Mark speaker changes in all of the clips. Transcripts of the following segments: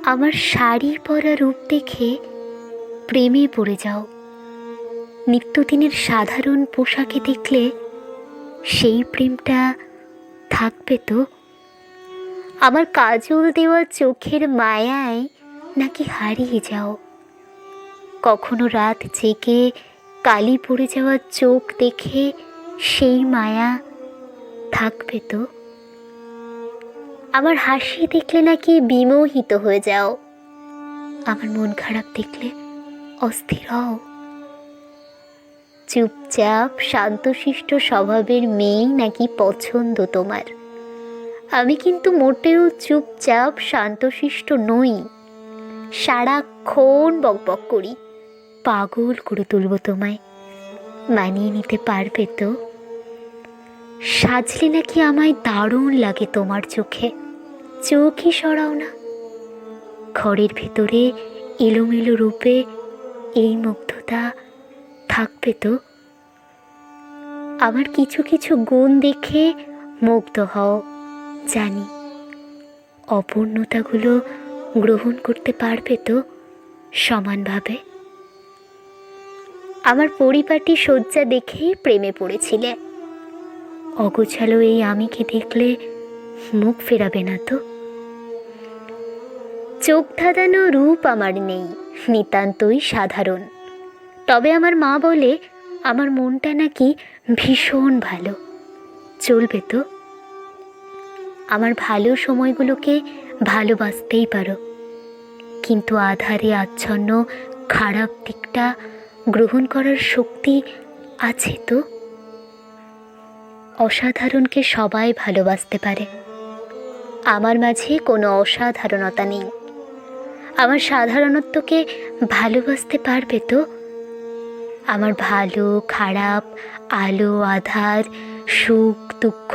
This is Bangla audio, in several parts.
Speaker 1: আমার শাড়ি পরা রূপ দেখে প্রেমে পড়ে যাও। নিত্যদিনের সাধারণ পোশাকে দেখলে সেই প্রেমটা থাকবে তো? আমার কাজল দেওয়া চোখের মায়ায় নাকি হারিয়ে যাও? কখনো রাত জেগে কালি পড়ে যাওয়া চোখ দেখে সেই মায়া থাকবে তো? আমার হাসি দেখলে নাকি বিমোহিত হয়ে যাও? আমার মন খারাপ দেখলে অস্থির হও? চুপচাপ শান্তশিষ্ট স্বভাবের মেয়ে নাকি পছন্দ তোমার? আমি কিন্তু মোটেও চুপচাপ শান্তশিষ্ট নই। সারাক্ষণ বকবক করি, পাগল করে তুলব তোমায়। মানিয়ে নিতে পারবে তো? সাজলে নাকি আমায় দারুণ লাগে তোমার চোখে, চোখই সরাও না। ঘরের ভেতরে এলোমেলো রূপে এই মুগ্ধতা থাকবে তো? আমার কিছু কিছু গুণ দেখে মুগ্ধ হও জানি, অপূর্ণতাগুলো গ্রহণ করতে পারবে তো সমানভাবে? আমার পরিপাটি সজ্জা দেখেই প্রেমে পড়েছিলে, অগোছালো এই আমিকে দেখলে মুখ ফেরাবে না তো? চোখ ধাঁধানো রূপ আমার নেই, নিতান্তই সাধারণ। তবে আমার মা বলে আমার মনটা নাকি ভীষণ ভালো, চলবে তো? আমার ভালো সময়গুলোকে ভালোবাসতেই পারো, কিন্তু আধারে আচ্ছন্ন খারাপ দিকটা গ্রহণ করার শক্তি আছে তো? অসাধারণকে সবাই ভালোবাসতে পারে, আমার মাঝে কোনো অসাধারণতা নেই। আমার সাধারণত্বকে ভালোবাসতে পারবে তো? আমার ভালো খারাপ, আলো আঁধার, সুখ দুঃখ,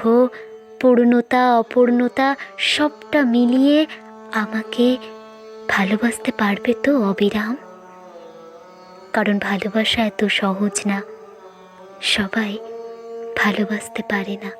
Speaker 1: পূর্ণতা অপূর্ণতা সবটা মিলিয়ে আমাকে ভালোবাসতে পারবে তো অবিরাম? কারণ ভালোবাসা এত সহজ না, সবাই ভালোবাসতে পারে না।